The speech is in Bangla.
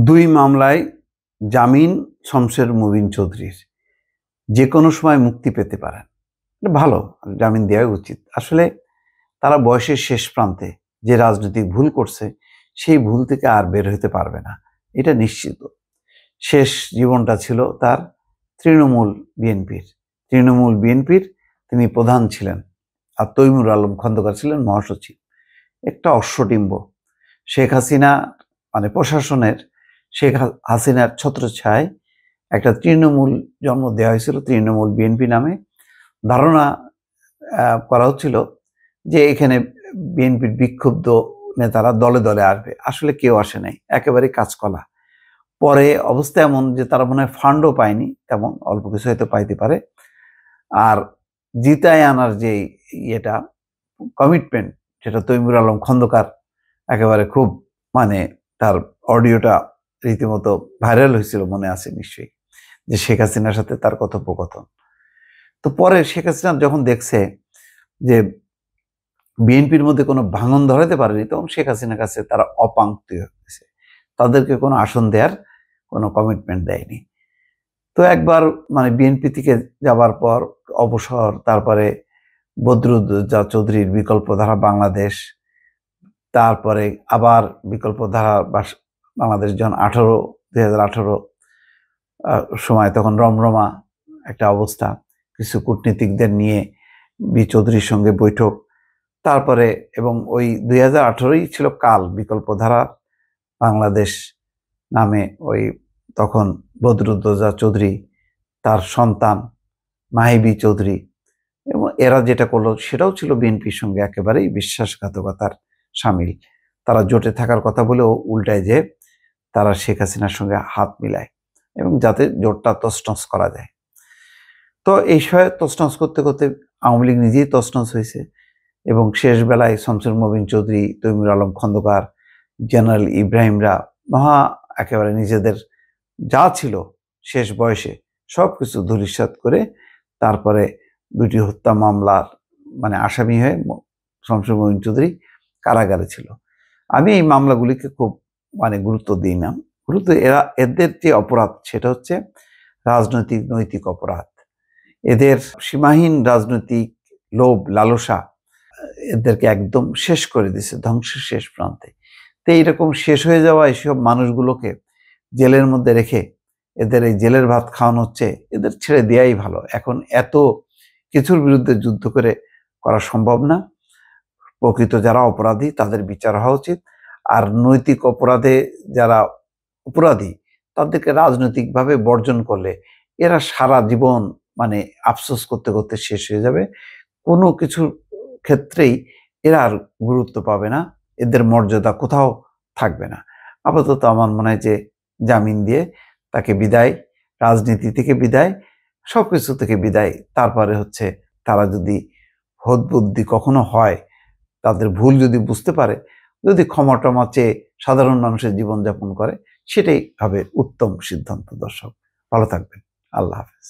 দুই মামলায় জামিন শমসের মুবিন চৌধুরীর যে কোনো সময় মুক্তি পেতে পারেন। এটা ভালো, জামিন দেওয়া উচিত। আসলে তারা বয়সের শেষ প্রান্তে, যে রাজনৈতিক ভুল করছে সেই ভুল থেকে আর বের হতে পারবে না, এটা নিশ্চিত। শেষ জীবনটা ছিল তার তৃণমূল বিএনপির তিনি প্রধান ছিলেন, আর তৈমুর আলম খন্দকার ছিলেন মহাসচিব। একটা অশ্বডিম্ব শেখ হাসিনা, মানে প্রশাসনের শেখ হাসিনার ছত্রছায়ায় একটা তৃণমূল জন্ম দেওয়া হয়েছিল, তৃণমূল বিএনপি নামে। ধারণা করা হচ্ছিল যে এখানে বিএনপির বিক্ষুব্ধ নেতারা দলে দলে আসবে। আসলে কেউ আসে নাই, একেবারে কাঁচকলা। পরে অবস্থা এমন যে তারা মনে হয় ফান্ডও পায়নি, তেমন অল্প কিছু হয়তো পাইতে পারে। আর জিতায় আনার যে ইয়েটা, কমিটমেন্ট, যেটা তৈমুর আলম খন্দকার একেবারে খুব, মানে তার অডিওটা রীতিমতো ভাইরাল হয়েছিল, মনে আছে নিশ্চয়ই, যে শেখ হাসিনার সাথে তার কথোপকথন। তো পরে শেখ হাসিনা যখন দেখছে যে বিএনপির মধ্যে কোনো ভাঙন ধরাতে পারেনি, তখন শেখ হাসিনার কাছে তারা অপাঙ্ক্তি হয়েছে, তাদেরকে কোনো আসন দেওয়ার কোনো কমিটমেন্ট দেয়নি। তো একবার মানে বিএনপি থেকে যাবার পর অবসর, তারপরে বদরুদ্দোজা চৌধুরীর বিকল্পধারা বাংলাদেশ, তারপরে আবার বিকল্পধারা বাংলাদেশ যখন 2018 সময়, তখন রমরমা একটা অবস্থা, কিছু কূটনীতিকদের নিয়ে চৌধুরীর সঙ্গে বৈঠক, তারপরে এবং ওই 2018 ছিল কাল বিকল্পধারা বাংলাদেশ নামে, ওই তখন বদরুদ্দোজা চৌধুরী, তার সন্তান মাহিবী চৌধুরী, এবং এরা যেটা করলো সেটাও ছিল বিএনপির সঙ্গে একেবারেই বিশ্বাসঘাতকতার সামিল। তারা জোটে থাকার কথা বলেও উল্টায় যে তারা শেখ হাসিনার সঙ্গে হাত মিলায়, এবং যাতে জোটটা তছনছ করা যায়। তো এই সময় তছনছ করতে করতে আওয়ামী লীগ নিজেই তছনছ হয়েছে, এবং শেষ বেলায় শমসের মুবিন চৌধুরী, তৈমুর আলম খন্দকার, জেনারেল ইব্রাহিমরা একেবারে নিজেদের যা ছিল শেষ বয়সে সব কিছু ধূলিসাৎ করে তারপরে দুটি হত্যা মামলার মানে আসামি হয়ে শমসের মুবিন চৌধুরী কারাগারে ছিল। আমি এই মামলাগুলিকে খুব গুরুত্ব দিই না। এদের যে অপরাধ সেটা হচ্ছে রাজনৈতিক নৈতিক অপরাধ। এদের সীমাহীন রাজনৈতিক লোভ লালসা এদেরকে একদম শেষ করে দিছে, ধ্বংসের শেষ প্রান্তে। তো এইরকম শেষ হয়ে যাওয়া এইসব মানুষগুলোকে জেলের মধ্যে রেখে এদের এই জেলের ভাত খাওয়ানো হচ্ছে, এদের ছেড়ে দেওয়াই ভালো। এখন এত কিছুর বিরুদ্ধে যুদ্ধ করা সম্ভব না। প্রকৃত যারা অপরাধী তাদের বিচার হওয়া উচিত, আর নৈতিক অপরাধে যারা অপরাধী তাদেরকে রাজনৈতিকভাবে বর্জন করলে এরা সারা জীবন আফসোস করতে করতে শেষ হয়ে যাবে। কোনো কিছুর ক্ষেত্রেই এরা আর গুরুত্ব পাবে না, এদের মর্যাদা কোথাও থাকবে না। আপাতত আমার মনে হয় যে জামিন দিয়ে তাকে বিদায়, রাজনীতি থেকে বিদায়, সবকিছু থেকে বিদায়। তারপরে হচ্ছে তারা যদি হদ্বুদ্ধি কখনো হয়, তাদের ভুল যদি বুঝতে পারে, যদি ক্ষমা টমা চেয়ে সাধারণ মানুষের জীবনযাপন করে, সেটাই হবে উত্তম সিদ্ধান্ত। দর্শক ভালো থাকবেন, আল্লাহ হাফেজ।